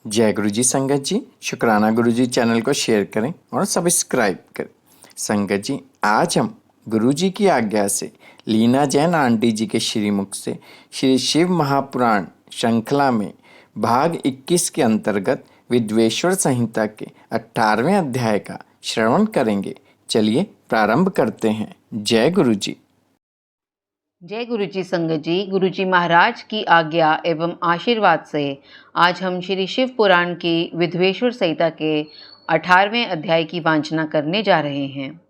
जय गुरु जी संगत जी। शुक्राना गुरु जी चैनल को शेयर करें और सब्सक्राइब करें। संगत जी, आज हम गुरु जी की आज्ञा से लीना जैन आंटी जी के श्रीमुख से श्री शिव महापुराण श्रृंखला में भाग 21 के अंतर्गत विद्वेश्वर संहिता के 18वें अध्याय का श्रवण करेंगे। चलिए प्रारंभ करते हैं। जय गुरु जी। जय गुरु जी संगत जी। गुरु जी महाराज की आज्ञा एवं आशीर्वाद से आज हम श्री शिव पुराण की विद्वेश्वर संहिता के 18वें अध्याय की वांछना करने जा रहे हैं।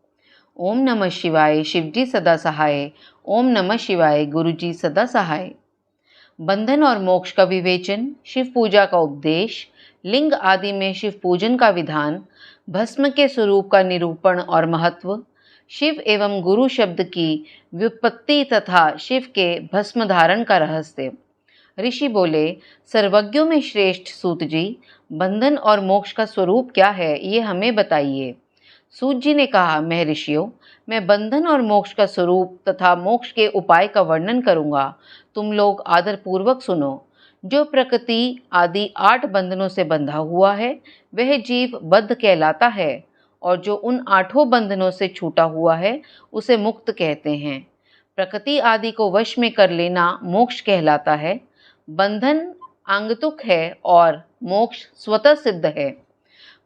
ओम नमः शिवाय। शिव जी सदा सहाय। ओम नमः शिवाय। गुरु जी सदा सहाय। बंधन और मोक्ष का विवेचन, शिव पूजा का उपदेश, लिंग आदि में शिव पूजन का विधान, भस्म के स्वरूप का निरूपण और महत्व, शिव एवं गुरु शब्द की व्युत्पत्ति तथा शिव के भस्म धारण का रहस्य। ऋषि बोले, सर्वज्ञों में श्रेष्ठ सूत जी, बंधन और मोक्ष का स्वरूप क्या है, ये हमें बताइए। सूत जी ने कहा, महर्षियों, मैं बंधन और मोक्ष का स्वरूप तथा मोक्ष के उपाय का वर्णन करूंगा। तुम लोग आदरपूर्वक सुनो। जो प्रकृति आदि 8 बंधनों से बंधा हुआ है वह जीव बद्ध कहलाता है, और जो उन 8 बंधनों से छूटा हुआ है उसे मुक्त कहते हैं। प्रकृति आदि को वश में कर लेना मोक्ष कहलाता है। बंधन आंगतुक है और मोक्ष स्वतः सिद्ध है।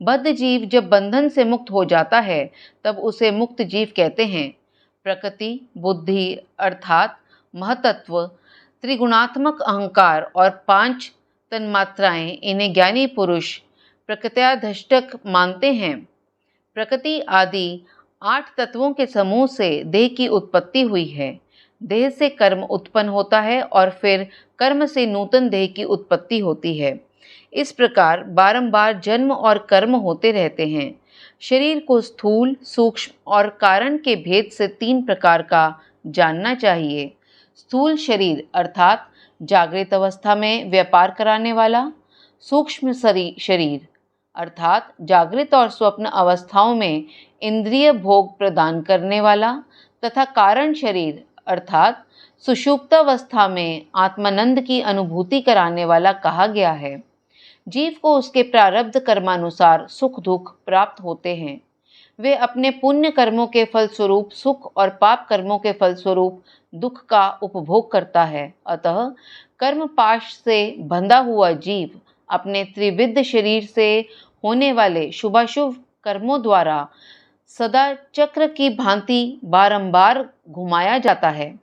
बद्ध जीव जब बंधन से मुक्त हो जाता है तब उसे मुक्त जीव कहते हैं। प्रकृति, बुद्धि अर्थात महतत्व, त्रिगुणात्मक अहंकार और 5 तन्मात्राएं, इन्हें ज्ञानी पुरुष प्रकृत्याधष्टक मानते हैं। प्रकृति आदि 8 तत्वों के समूह से देह की उत्पत्ति हुई है। देह से कर्म उत्पन्न होता है और फिर कर्म से नूतन देह की उत्पत्ति होती है। इस प्रकार बारंबार जन्म और कर्म होते रहते हैं। शरीर को स्थूल, सूक्ष्म और कारण के भेद से 3 प्रकार का जानना चाहिए। स्थूल शरीर अर्थात जागृत अवस्था में व्यापार कराने वाला, सूक्ष्म शरीर अर्थात जागृत और स्वप्न अवस्थाओं में इंद्रिय भोग प्रदान करने वाला, तथा कारण शरीर अर्थात सुषुप्तावस्था में आत्मानंद की अनुभूति कराने वाला कहा गया है। जीव को उसके प्रारब्ध कर्मानुसार सुख दुख प्राप्त होते हैं। वे अपने पुण्य कर्मों के फलस्वरूप सुख और पाप कर्मों के फलस्वरूप दुख का उपभोग करता है। अतः कर्म पाश से बंधा हुआ जीव अपने त्रिविध शरीर से होने वाले शुभाशुभ कर्मों द्वारा सदा चक्र की भांति बारंबार घुमाया जाता है।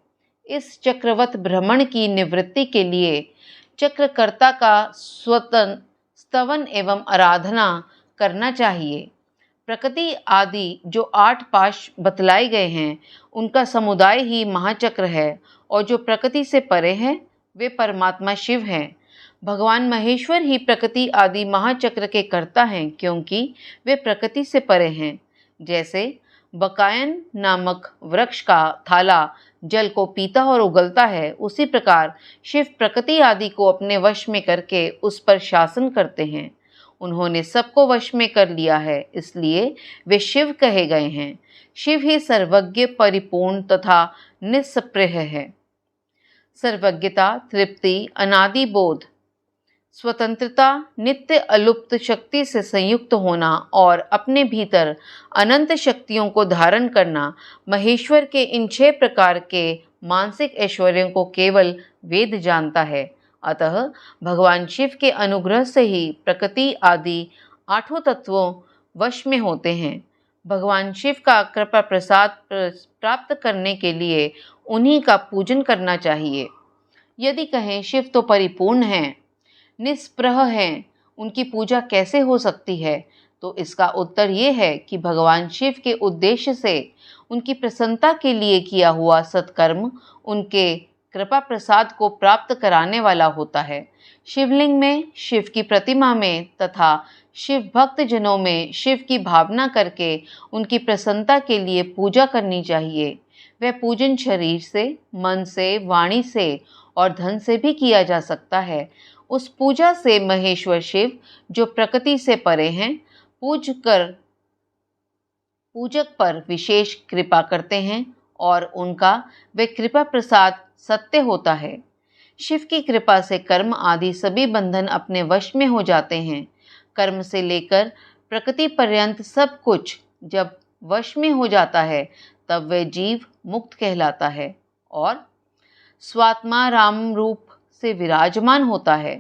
इस चक्रवत भ्रमण की निवृत्ति के लिए चक्रकर्ता का स्तवन एवं आराधना करना चाहिए। प्रकृति आदि जो 8 पाश बतलाए गए हैं उनका समुदाय ही महाचक्र है, और जो प्रकृति से परे हैं वे परमात्मा शिव हैं। भगवान महेश्वर ही प्रकृति आदि महाचक्र के कर्ता हैं, क्योंकि वे प्रकृति से परे हैं। जैसे बकायन नामक वृक्ष का थाला जल को पीता और उगलता है, उसी प्रकार शिव प्रकृति आदि को अपने वश में करके उस पर शासन करते हैं। उन्होंने सबको वश में कर लिया है, इसलिए वे शिव कहे गए हैं। शिव ही सर्वज्ञ, परिपूर्ण तथा निस्पृह है। सर्वज्ञता, तृप्ति, अनादि बोध, स्वतंत्रता, नित्य अलुप्त शक्ति से संयुक्त होना और अपने भीतर अनंत शक्तियों को धारण करना, महेश्वर के इन 6 प्रकार के मानसिक ऐश्वर्यों को केवल वेद जानता है। अतः भगवान शिव के अनुग्रह से ही प्रकृति आदि 8 तत्वों वश में होते हैं। भगवान शिव का कृपा प्रसाद प्राप्त करने के लिए उन्हीं का पूजन करना चाहिए। यदि कहें शिव तो परिपूर्ण हैं, निस्पृह हैं, उनकी पूजा कैसे हो सकती है, तो इसका उत्तर ये है कि भगवान शिव के उद्देश्य से उनकी प्रसन्नता के लिए किया हुआ सत्कर्म उनके कृपा प्रसाद को प्राप्त कराने वाला होता है। शिवलिंग में, शिव की प्रतिमा में तथा शिव भक्त जनों में शिव की भावना करके उनकी प्रसन्नता के लिए पूजा करनी चाहिए। वह पूजन शरीर से, मन से, वाणी से और धन से भी किया जा सकता है। उस पूजा से महेश्वर शिव, जो प्रकृति से परे हैं, पूजक पर विशेष कृपा करते हैं और उनका वे कृपा प्रसाद सत्य होता है। शिव की कृपा से कर्म आदि सभी बंधन अपने वश में हो जाते हैं। कर्म से लेकर प्रकृति पर्यंत सब कुछ जब वश में हो जाता है तब वह जीव मुक्त कहलाता है और स्वात्मा राम रूप से विराजमान होता है।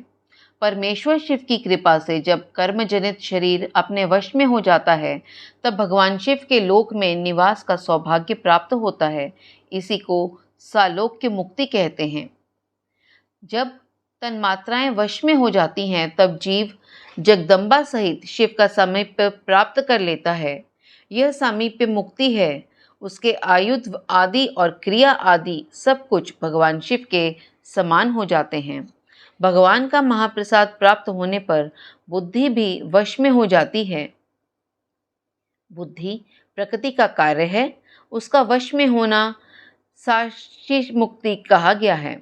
परमेश्वर शिव की कृपा से जब कर्म जनित शरीर अपने वश में हो जाता है तब भगवान शिव के लोक में निवास का सौभाग्य प्राप्त होता है। इसी को सालोक्य मुक्ति कहते हैं। जब तन्मात्राएं वश में हो जाती हैं तब जीव जगदम्बा सहित शिव का सामीप्य प्राप्त कर लेता है। यह सामीप्य मुक्ति है। उसके आयुध आदि और क्रिया आदि सब कुछ भगवान शिव के समान हो जाते हैं। भगवान का महाप्रसाद प्राप्त होने पर बुद्धि भी वश में हो जाती है। बुद्धि प्रकृति का कार्य है, उसका वश में होना साक्षी मुक्ति कहा गया है।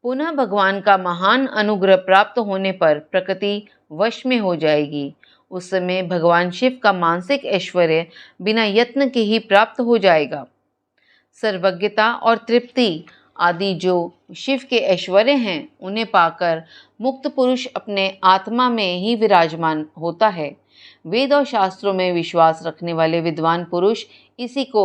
पुनः भगवान का महान अनुग्रह प्राप्त होने पर प्रकृति वश में हो जाएगी। उस समय भगवान शिव का मानसिक ऐश्वर्य बिना यत्न के ही प्राप्त हो जाएगा। सर्वज्ञता और तृप्ति आदि जो शिव के ऐश्वर्य हैं, उन्हें पाकर मुक्त पुरुष अपने आत्मा में ही विराजमान होता है। वेद और शास्त्रों में विश्वास रखने वाले विद्वान पुरुष इसी को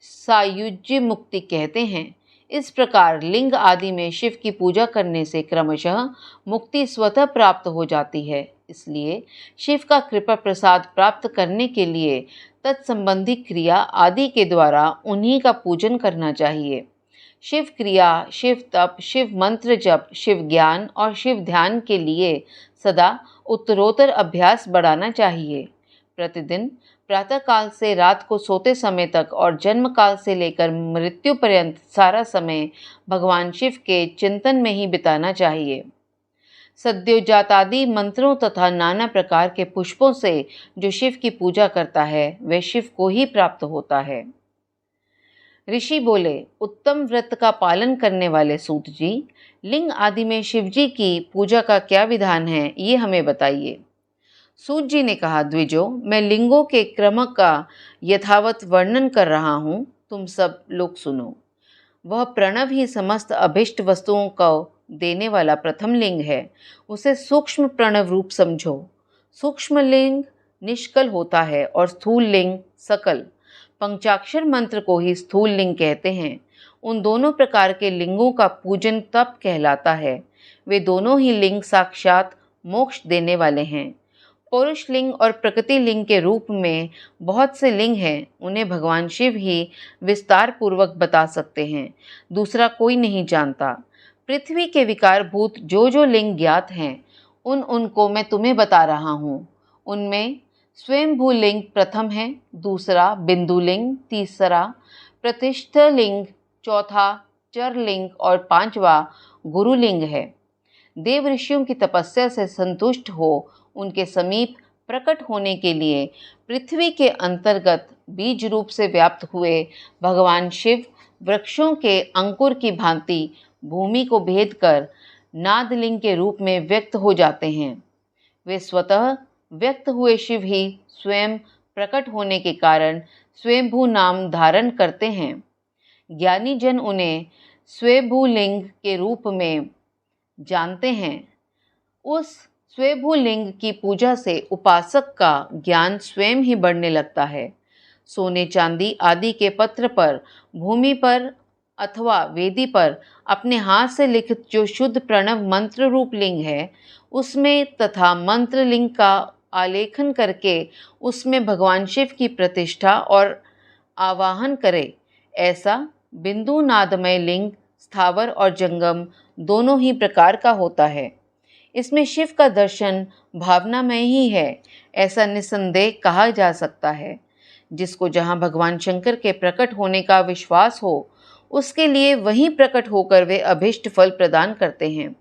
सायुज्य मुक्ति कहते हैं। इस प्रकार लिंग आदि में शिव की पूजा करने से क्रमशः मुक्ति स्वतः प्राप्त हो जाती है। इसलिए शिव का कृपा प्रसाद प्राप्त करने के लिए तत्संबंधी क्रिया आदि के द्वारा उन्हीं का पूजन करना चाहिए। शिव क्रिया, शिव तप, शिव मंत्र जप, शिव ज्ञान और शिव ध्यान के लिए सदा उत्तरोत्तर अभ्यास बढ़ाना चाहिए। प्रतिदिन प्रातःकाल से रात को सोते समय तक और जन्म काल से लेकर मृत्यु पर्यंत सारा समय भगवान शिव के चिंतन में ही बिताना चाहिए। सद्योजातादि मंत्रों तथा नाना प्रकार के पुष्पों से जो शिव की पूजा करता है वह शिव को ही प्राप्त होता है। ऋषि बोले, उत्तम व्रत का पालन करने वाले सूत जी, लिंग आदि में शिव जी की पूजा का क्या विधान है, ये हमें बताइए। सूत जी ने कहा, द्विजो, मैं लिंगों के क्रम का यथावत वर्णन कर रहा हूँ, तुम सब लोग सुनो। वह प्रणव ही समस्त अभिष्ट वस्तुओं को देने वाला प्रथम लिंग है। उसे सूक्ष्म प्रणव रूप समझो। सूक्ष्म लिंग निष्कल होता है और स्थूल लिंग सकल। पंचाक्षर मंत्र को ही स्थूल लिंग कहते हैं। उन दोनों प्रकार के लिंगों का पूजन तप कहलाता है। वे दोनों ही लिंग साक्षात मोक्ष देने वाले हैं। पौरुष लिंग और प्रकृति लिंग के रूप में बहुत से लिंग हैं। उन्हें भगवान शिव ही विस्तार पूर्वक बता सकते हैं, दूसरा कोई नहीं जानता। पृथ्वी के विकार भूत जो जो लिंग ज्ञात हैं, उनको मैं तुम्हें बता रहा हूँ। उनमें स्वयंभू लिंग प्रथम है, दूसरा बिंदु लिंग, तीसरा प्रतिष्ठ लिंग, चौथा चर लिंग और पांचवा गुरुलिंग है। देव ऋषियों की तपस्या से संतुष्ट हो उनके समीप प्रकट होने के लिए पृथ्वी के अंतर्गत बीज रूप से व्याप्त हुए भगवान शिव वृक्षों के अंकुर की भांति भूमि को भेद कर नादलिंग के रूप में व्यक्त हो जाते हैं। वे स्वतः व्यक्त हुए शिव ही स्वयं प्रकट होने के कारण स्वयंभू नाम धारण करते हैं। ज्ञानी जन उन्हें स्वयंभू लिंग के रूप में जानते हैं। उस स्वयंभू लिंग की पूजा से उपासक का ज्ञान स्वयं ही बढ़ने लगता है। सोने चांदी आदि के पत्र पर, भूमि पर अथवा वेदी पर अपने हाथ से लिखित जो शुद्ध प्रणव मंत्र रूप लिंग है, उसमें तथा मंत्र लिंग का आलेखन करके उसमें भगवान शिव की प्रतिष्ठा और आवाहन करे। ऐसा बिंदु नादमय लिंग स्थावर और जंगम दोनों ही प्रकार का होता है। इसमें शिव का दर्शन भावनामय ही है, ऐसा निसंदेह कहा जा सकता है। जिसको जहाँ भगवान शंकर के प्रकट होने का विश्वास हो, उसके लिए वहीं प्रकट होकर वे अभिष्ट फल प्रदान करते हैं।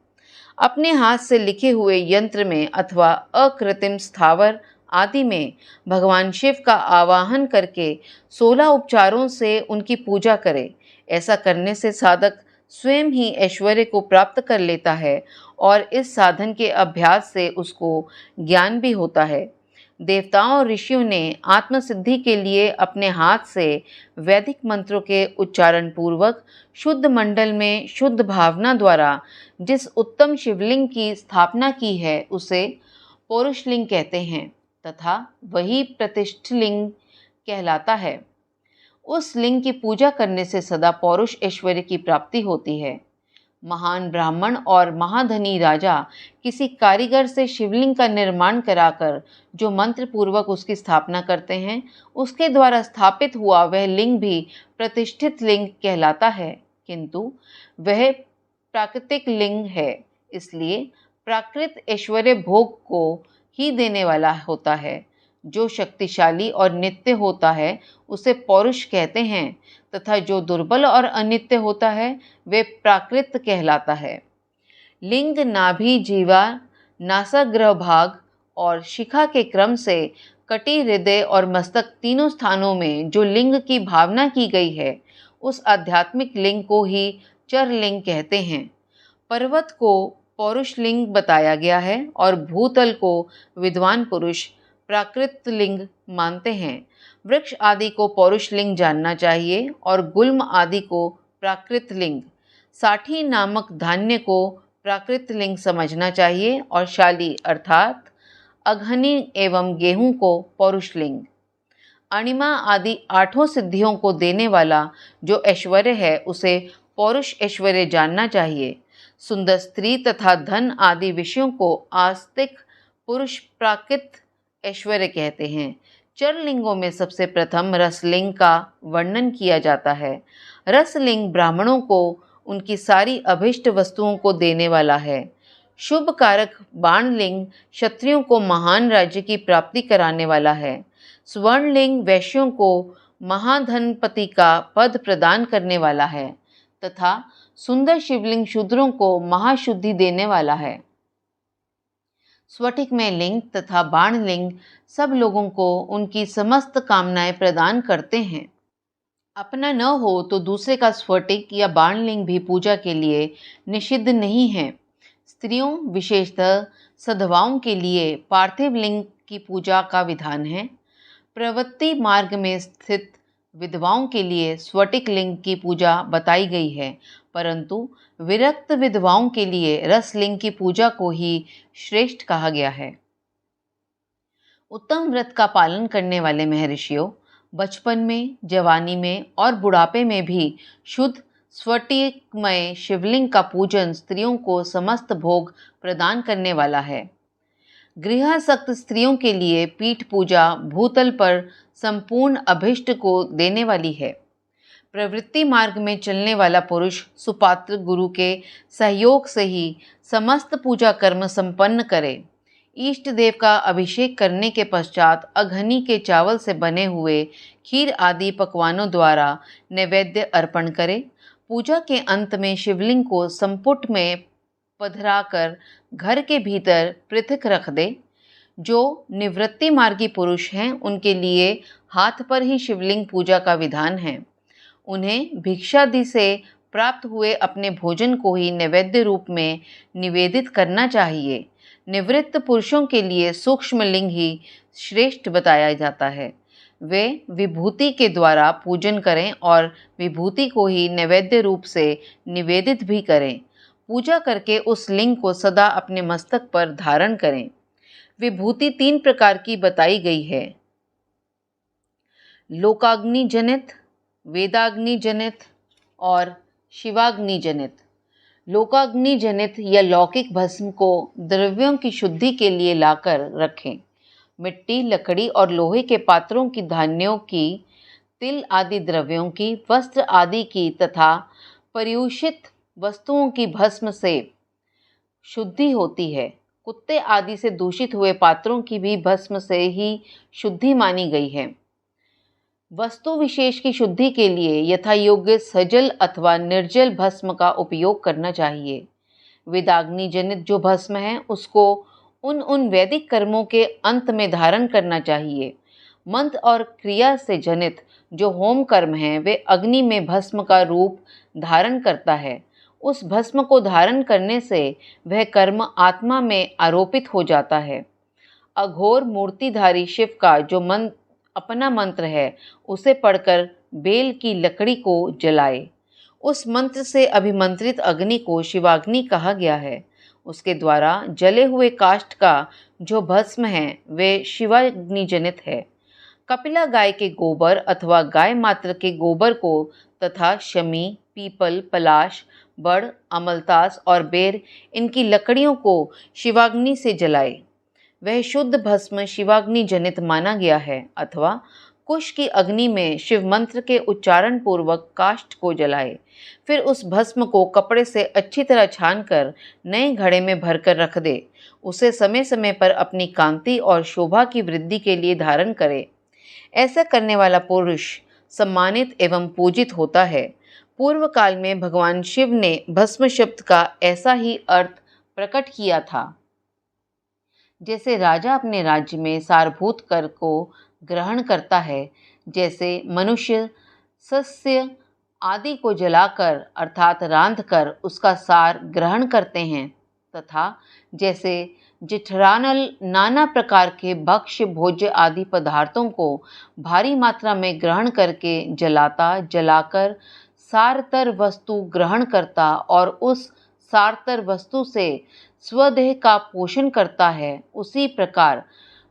अपने हाथ से लिखे हुए यंत्र में अथवा अकृत्रिम स्थावर आदि में भगवान शिव का आवाहन करके 16 उपचारों से उनकी पूजा करे। ऐसा करने से साधक स्वयं ही ऐश्वर्य को प्राप्त कर लेता है और इस साधन के अभ्यास से उसको ज्ञान भी होता है। देवताओं और ऋषियों ने आत्मसिद्धि के लिए अपने हाथ से वैदिक मंत्रों के उच्चारण पूर्वक शुद्ध मंडल में शुद्ध भावना द्वारा जिस उत्तम शिवलिंग की स्थापना की है उसे पौरुषलिंग कहते हैं तथा वही प्रतिष्ठित लिंग कहलाता है। उस लिंग की पूजा करने से सदा पौरुष ऐश्वर्य की प्राप्ति होती है। महान ब्राह्मण और महाधनी राजा किसी कारीगर से शिवलिंग का निर्माण कराकर जो मंत्र पूर्वक उसकी स्थापना करते हैं उसके द्वारा स्थापित हुआ वह लिंग भी प्रतिष्ठित लिंग कहलाता है, किंतु वह प्राकृतिक लिंग है, इसलिए प्राकृत ऐश्वर्य भोग को ही देने वाला होता है। जो शक्तिशाली और नित्य होता है उसे पौरुष कहते हैं तथा जो दुर्बल और अनित्य होता है वे प्राकृत कहलाता है। लिंग नाभि, जीवा, नासाग्र भाग और शिखा के क्रम से कटी, हृदय और मस्तक तीनों स्थानों में जो लिंग की भावना की गई है उस आध्यात्मिक लिंग को ही चरलिंग कहते हैं। पर्वत को पौरुष लिंग बताया गया है और भूतल को विद्वान पुरुष प्राकृत लिंग मानते हैं। वृक्ष आदि को पौरुष लिंग जानना चाहिए और गुल्म आदि को प्राकृत लिंग, साठी नामक धान्य को प्राकृत लिंग समझना चाहिए और शाली अर्थात अघनी एवं गेहूं को पौरुष लिंग। अणिमा आदि आठों सिद्धियों को देने वाला जो ऐश्वर्य है उसे पौरुष ऐश्वर्य जानना चाहिए। सुंदर स्त्री तथा धन आदि विषयों को आस्तिक पुरुष प्राकृत ऐश्वर्य कहते हैं। चरलिंगों में सबसे प्रथम रसलिंग का वर्णन किया जाता है। रसलिंग ब्राह्मणों को उनकी सारी अभिष्ट वस्तुओं को देने वाला है। शुभ कारक बाणलिंग क्षत्रियों को महान राज्य की प्राप्ति कराने वाला है। स्वर्णलिंग वैश्यों को महाधनपति का पद प्रदान करने वाला है तथा सुंदर शिवलिंग शूद्रों को महाशुद्धि देने वाला है। स्फटिक में लिंग तथा बाणलिंग सब लोगों को उनकी समस्त कामनाएं प्रदान करते हैं। अपना न हो तो दूसरे का स्फटिक या बाणलिंग भी पूजा के लिए निषिद्ध नहीं है। स्त्रियों विशेषतः सधवाओं के लिए पार्थिव लिंग की पूजा का विधान है। प्रवृत्ति मार्ग में स्थित विधवाओं के लिए स्फटिक लिंग की पूजा बताई गई है, परंतु विरक्त विधवाओं के लिए रसलिंग की पूजा को ही श्रेष्ठ कहा गया है। उत्तम व्रत का पालन करने वाले महर्षियों बचपन में, जवानी में और बुढ़ापे में भी शुद्ध स्फटिकमय शिवलिंग का पूजन स्त्रियों को समस्त भोग प्रदान करने वाला है। गृहासक्त स्त्रियों के लिए पीठ पूजा भूतल पर संपूर्ण अभिष्ट को देने वाली है। प्रवृत्ति मार्ग में चलने वाला पुरुष सुपात्र गुरु के सहयोग से ही समस्त पूजा कर्म संपन्न करे। इष्ट देव का अभिषेक करने के पश्चात अघनी के चावल से बने हुए खीर आदि पकवानों द्वारा नैवेद्य अर्पण करे। पूजा के अंत में शिवलिंग को संपुट में पधराकर घर के भीतर पृथक रख दे। जो निवृत्ति मार्गी पुरुष हैं उनके लिए हाथ पर ही शिवलिंग पूजा का विधान है। उन्हें भिक्षादि से प्राप्त हुए अपने भोजन को ही नैवेद्य रूप में निवेदित करना चाहिए। निवृत्त पुरुषों के लिए सूक्ष्म लिंग ही श्रेष्ठ बताया जाता है। वे विभूति के द्वारा पूजन करें और विभूति को ही नैवेद्य रूप से निवेदित भी करें। पूजा करके उस लिंग को सदा अपने मस्तक पर धारण करें। विभूति 3 प्रकार की बताई गई है: लोकाग्नि जनित, वेदाग्नि जनित और शिवाग्नि जनित। लोकाग्नि जनित या लौकिक भस्म को द्रव्यों की शुद्धि के लिए लाकर रखें। मिट्टी, लकड़ी और लोहे के पात्रों की, धान्यों की, तिल आदि द्रव्यों की, वस्त्र आदि की तथा पर्युषित वस्तुओं की भस्म से शुद्धि होती है। कुत्ते आदि से दूषित हुए पात्रों की भी भस्म से ही शुद्धि मानी गई है। वस्तु विशेष की शुद्धि के लिए यथा योग्य सजल अथवा निर्जल भस्म का उपयोग करना चाहिए। वेदाग्नि जनित जो भस्म है उसको उन वैदिक कर्मों के अंत में धारण करना चाहिए। मंत्र और क्रिया से जनित जो होम कर्म है वे अग्नि में भस्म का रूप धारण करता है। उस भस्म को धारण करने से वह कर्म आत्मा में आरोपित हो जाता है। अघोर मूर्तिधारी शिव का जो अपना मंत्र है उसे पढ़कर बेल की लकड़ी को जलाए। उस मंत्र से अभिमंत्रित अग्नि को शिवाग्नि कहा गया है। उसके द्वारा जले हुए काष्ठ का जो भस्म है वे शिवाग्नि जनित है। कपिला गाय के गोबर अथवा गाय मात्र के गोबर को तथा शमी, पीपल, पलाश, बड़, अमलतास और बेर इनकी लकड़ियों को शिवाग्नि से जलाए। वह शुद्ध भस्म शिवाग्नि जनित माना गया है। अथवा कुश की अग्नि में शिव मंत्र के उच्चारण पूर्वक काष्ठ को जलाए। फिर उस भस्म को कपड़े से अच्छी तरह छानकर नए घड़े में भरकर रख दे। उसे समय समय पर अपनी कांति और शोभा की वृद्धि के लिए धारण करे। ऐसा करने वाला पुरुष सम्मानित एवं पूजित होता है। पूर्व काल में भगवान शिव ने भस्म शब्द का ऐसा ही अर्थ प्रकट किया था। जैसे राजा अपने राज्य में सारभूत कर को ग्रहण करता है, जैसे मनुष्य सस्य आदि को जलाकर अर्थात रांधकर उसका सार ग्रहण करते हैं, तथा जैसे जिठरानल नाना प्रकार के भक्ष्य भोज्य आदि पदार्थों को भारी मात्रा में ग्रहण करके जलाकर सारतर वस्तु ग्रहण करता और उस सारतर वस्तु से स्वदेह का पोषण करता है, उसी प्रकार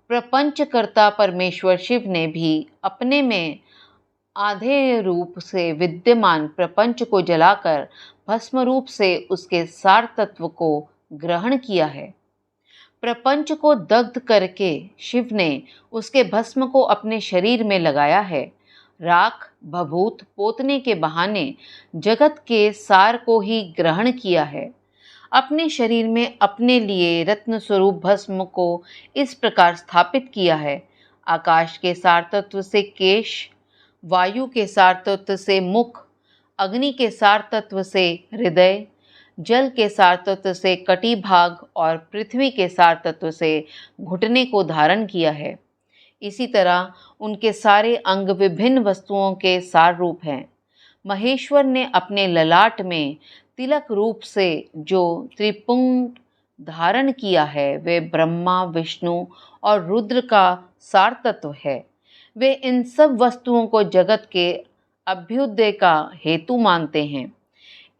प्रपंचकर्ता परमेश्वर शिव ने भी अपने में आधेय रूप से विद्यमान प्रपंच को जलाकर भस्म रूप से उसके सार तत्व को ग्रहण किया है। प्रपंच को दग्ध करके शिव ने उसके भस्म को अपने शरीर में लगाया है। राख भभूत पोतने के बहाने जगत के सार को ही ग्रहण किया है। अपने शरीर में अपने लिए रत्न स्वरूप भस्म को इस प्रकार स्थापित किया है। आकाश के सार तत्व से केश, वायु के सार तत्व से मुख, अग्नि के सार तत्व से हृदय, जल के सार तत्व से कटी भाग और पृथ्वी के सार तत्व से घुटने को धारण किया है। इसी तरह उनके सारे अंग विभिन्न वस्तुओं के सार रूप हैं। महेश्वर ने अपने ललाट में तिलक रूप से जो त्रिपुंड धारण किया है वे ब्रह्मा, विष्णु और रुद्र का सार तत्व है। वे इन सब वस्तुओं को जगत के अभ्युदय का हेतु मानते हैं।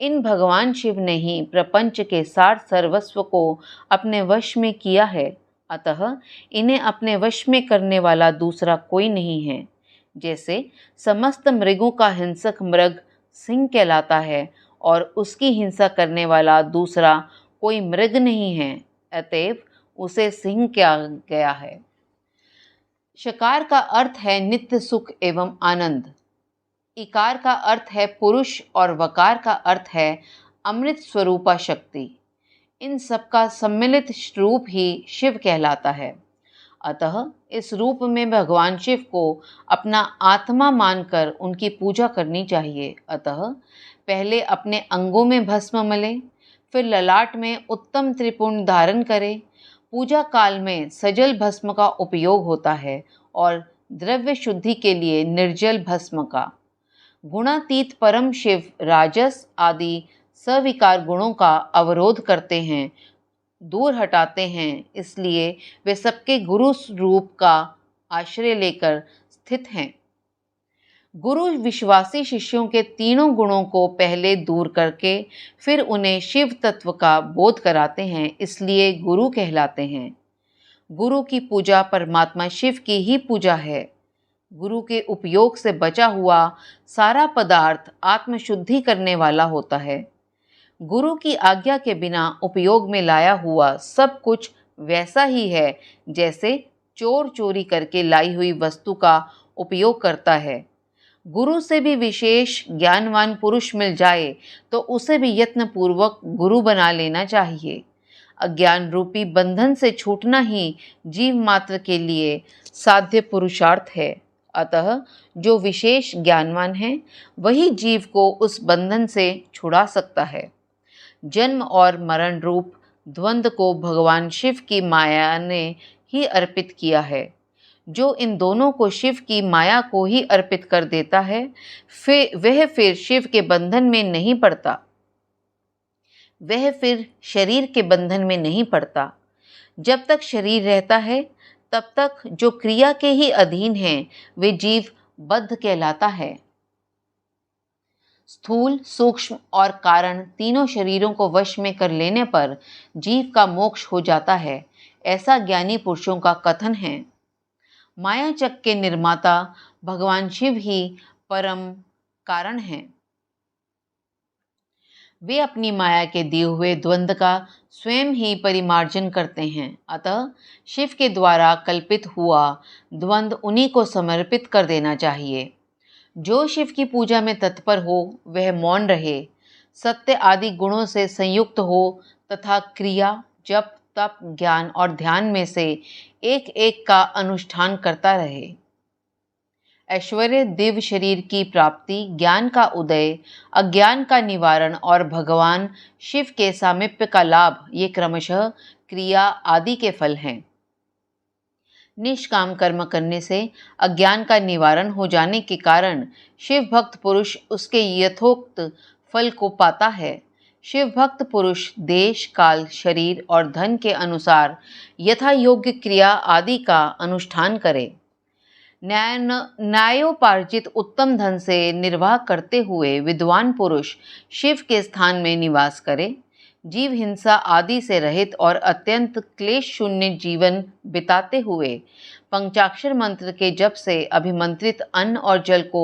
इन भगवान शिव ने ही प्रपंच के सार सर्वस्व को अपने वश में किया है। अतः इन्हें अपने वश में करने वाला दूसरा कोई नहीं है। जैसे समस्त मृगों का हिंसक मृग सिंह कहलाता है और उसकी हिंसा करने वाला दूसरा कोई मृग नहीं है, अतएव उसे सिंह कहा गया है। शकार का अर्थ है नित्य सुख एवं आनंद। इकार का अर्थ है पुरुष और वकार का अर्थ है अमृत स्वरूपा शक्ति। इन सब का सम्मिलित रूप ही शिव कहलाता है। अतः इस रूप में भगवान शिव को अपना आत्मा मानकर उनकी पूजा करनी चाहिए। अतः पहले अपने अंगों में भस्म मले, फिर ललाट में उत्तम त्रिपुंड धारण करे। पूजा काल में सजल भस्म का उपयोग होता है और द्रव्य शुद्धि के लिए निर्जल भस्म का। गुणातीत परम शिव राजस आदि सविकार गुणों का अवरोध करते हैं, दूर हटाते हैं, इसलिए वे सबके गुरु रूप का आश्रय लेकर स्थित हैं। गुरु विश्वासी शिष्यों के तीनों गुणों को पहले दूर करके फिर उन्हें शिव तत्व का बोध कराते हैं, इसलिए गुरु कहलाते हैं। गुरु की पूजा परमात्मा शिव की ही पूजा है। गुरु के उपयोग से बचा हुआ सारा पदार्थ आत्मशुद्धि करने वाला होता है। गुरु की आज्ञा के बिना उपयोग में लाया हुआ सब कुछ वैसा ही है जैसे चोर चोरी करके लाई हुई वस्तु का उपयोग करता है। गुरु से भी विशेष ज्ञानवान पुरुष मिल जाए तो उसे भी यत्न पूर्वक गुरु बना लेना चाहिए। अज्ञान रूपी बंधन से छूटना ही जीव मात्र के लिए साध्य पुरुषार्थ है। अतः जो विशेष ज्ञानवान है वही जीव को उस बंधन से छुड़ा सकता है। जन्म और मरण रूप द्वंद्व को भगवान शिव की माया ने ही अर्पित किया है। जो इन दोनों को शिव की माया को ही अर्पित कर देता है वह फिर शिव के बंधन में नहीं पड़ता। वह फिर शरीर के बंधन में नहीं पड़ता। जब तक शरीर रहता है तब तक जो क्रिया के ही अधीन है वे जीव बद्ध कहलाता है। स्थूल, सूक्ष्म और कारण तीनों शरीरों को वश में कर लेने पर जीव का मोक्ष हो जाता है, ऐसा ज्ञानी पुरुषों का कथन है। माया चक्र के निर्माता भगवान शिव ही परम कारण हैं। वे अपनी माया के दिए हुए द्वंद्व का स्वयं ही परिमार्जन करते हैं। अतः शिव के द्वारा कल्पित हुआ द्वंद्व उन्हीं को समर्पित कर देना चाहिए। जो शिव की पूजा में तत्पर हो वह मौन रहे, सत्य आदि गुणों से संयुक्त हो तथा क्रिया, जप, तप, ज्ञान और ध्यान में से एक एक का अनुष्ठान करता रहे। ऐश्वर्य, दिव्य शरीर की प्राप्ति, ज्ञान का उदय, अज्ञान का निवारण और भगवान शिव के सामीप्य का लाभ, ये क्रमशः क्रिया आदि के फल हैं। निष्काम कर्म करने से अज्ञान का निवारण हो जाने के कारण शिव भक्त पुरुष उसके यथोक्त फल को पाता है। शिव भक्त पुरुष देश, काल, शरीर और धन के अनुसार यथा योग्य क्रिया आदि का अनुष्ठान करे। न्यायोपार्जित उत्तम धन से निर्वाह करते हुए विद्वान पुरुष शिव के स्थान में निवास करे। जीव हिंसा आदि से रहित और अत्यंत क्लेश शून्य जीवन बिताते हुए पंचाक्षर मंत्र के जप से अभिमंत्रित अन्न और जल को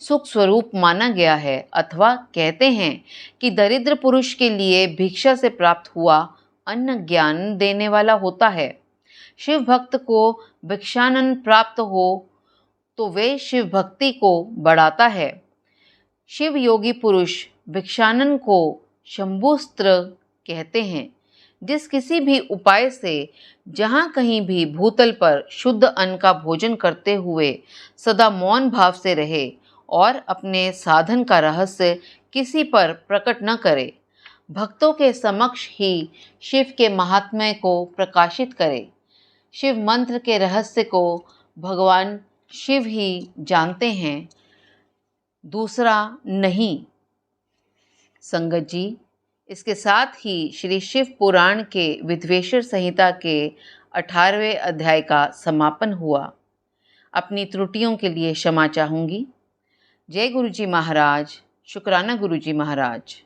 सुख स्वरूप माना गया है, अथवा कहते हैं कि दरिद्र पुरुष के लिए भिक्षा से प्राप्त हुआ अन्न ज्ञान देने वाला होता है। शिव भक्त को भिक्षानन प्राप्त हो तो वे शिव भक्ति को बढ़ाता है। शिव योगी पुरुष भिक्षानन को शंभुस्त्र कहते हैं। जिस किसी भी उपाय से जहाँ कहीं भी भूतल पर शुद्ध अन्न का भोजन करते हुए सदा मौन भाव से रहे और अपने साधन का रहस्य किसी पर प्रकट न करे, भक्तों के समक्ष ही शिव के महात्म्य को प्रकाशित करे। शिव मंत्र के रहस्य को भगवान शिव ही जानते हैं, दूसरा नहीं। संगत जी, इसके साथ ही श्री शिव पुराण के विद्वेश्वर संहिता के 18वें अध्याय का समापन हुआ। अपनी त्रुटियों के लिए क्षमा चाहूँगी। जय गुरु जी महाराज। शुक्राना गुरु जी महाराज।